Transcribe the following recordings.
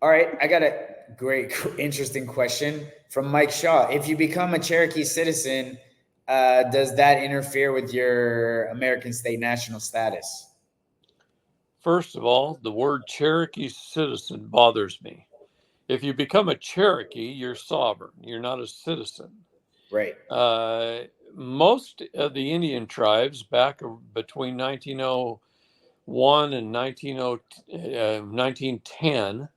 All right, I got a great, interesting question from Mike Shaw. If you become a Cherokee citizen, does that interfere with your American state national status? First of all, the word Cherokee citizen bothers me. If you become a Cherokee, you're sovereign. You're not a citizen. Right. Uh, Most of the Indian tribes back between 1901 and 1910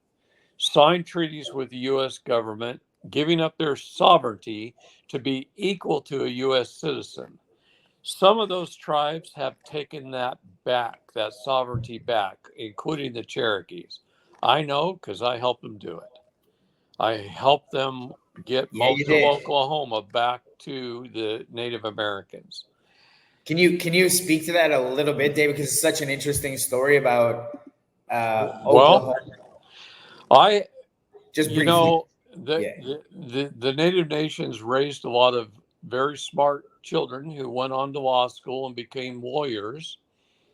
signed treaties with the U.S. government, giving up their sovereignty to be equal to a U.S. citizen. Some of those tribes have taken that back, that sovereignty back, including the Cherokees. I know because I helped them do it. I helped them get Yeah, you most of did. Oklahoma back to the Native Americans. Can you speak to that a little bit, David? Because it's such an interesting story about Well, Oklahoma. I, Just you briefly. know, the, Yeah. the Native nations raised a lot of very smart children who went on to law school and became lawyers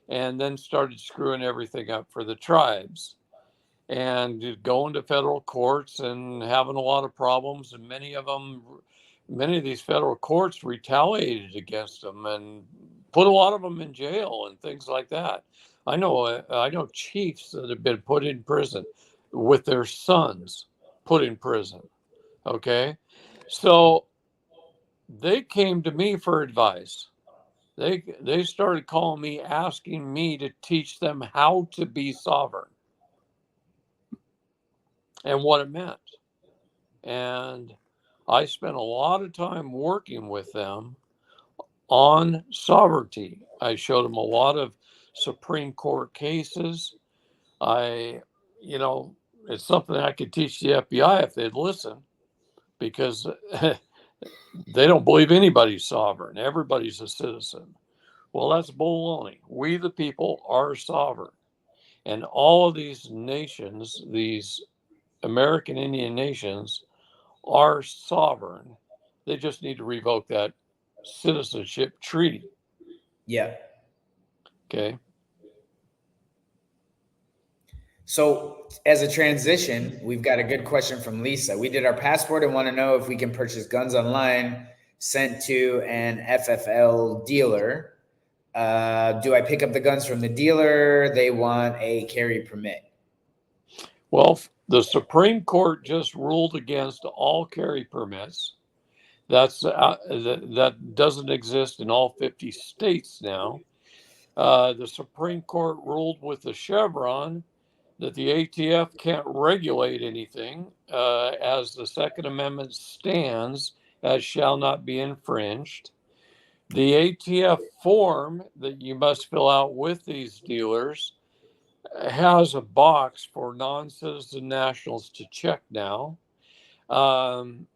and then started screwing everything up for the tribes and going to federal courts and having a lot of problems. And many of these federal courts retaliated against them and put a lot of them in jail and things like that. I know chiefs that have been put in prison with their sons put in prison. Okay. So they came to me for advice. They started calling me, asking me to teach them how to be sovereign and what it meant. And I spent a lot of time working with them on sovereignty. I showed them a lot of Supreme Court cases. I, you know, it's something I could teach the FBI if they'd listen, because they don't believe anybody's sovereign. Everybody's a citizen. Well, that's baloney. We, the people, are sovereign. And all of these nations, these American Indian nations, are sovereign. They just need to revoke that citizenship treaty. Yeah. Okay. So, as a transition, we've got a good question from Lisa. We did our passport and want to know if we can purchase guns online sent to an FFL dealer. Do I pick up the guns from the dealer? They want a carry permit. Well, the Supreme Court just ruled against all carry permits. That doesn't exist in all 50 states now. The Supreme Court ruled with the Chevron that the ATF can't regulate anything, as the Second Amendment stands, as shall not be infringed. The ATF form that you must fill out with these dealers has a box for non citizen nationals to check now. Um,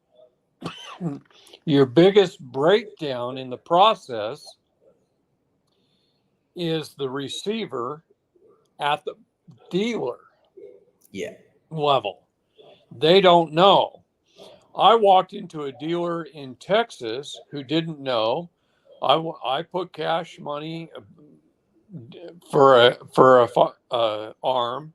your biggest breakdown in the process is the receiver at the dealer Yeah. level. They don't know. I walked into a dealer in Texas who didn't know. I put cash money for a arm.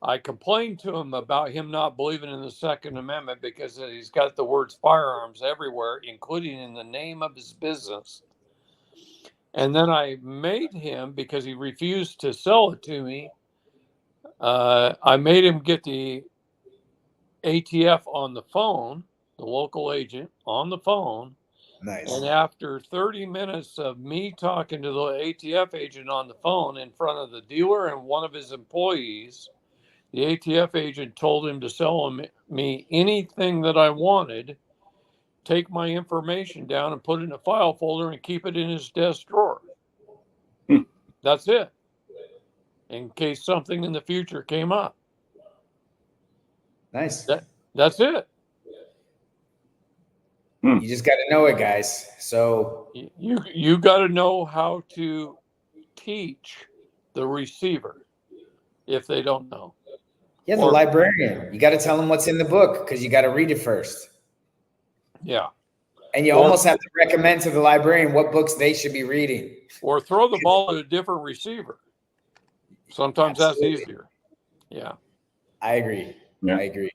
I complained to him about him not believing in the Second Amendment because he's got the words firearms everywhere, including in the name of his business. And then I made him, because he refused to sell it to me, I made him get the ATF on the phone, the local agent on the phone. And Nice. after 30 minutes of me talking to the ATF agent on the phone in front of the dealer and one of his employees, the ATF agent told him to sell me anything that I wanted, take my information down and put it in a file folder and keep it in his desk drawer. Hmm. That's it, in case something in the future came up. Nice. That's it. Hmm. You just got to know it, guys. So, You got to know how to teach the receiver if they don't know. yeah, the Or librarian, you got to tell them what's in the book because you got to read it first. yeah, And you or almost have to recommend to the librarian what books they should be reading. or throw the ball at a different receiver. Sometimes that's Absolutely. easier. Yeah. I agree. Yeah. I agree.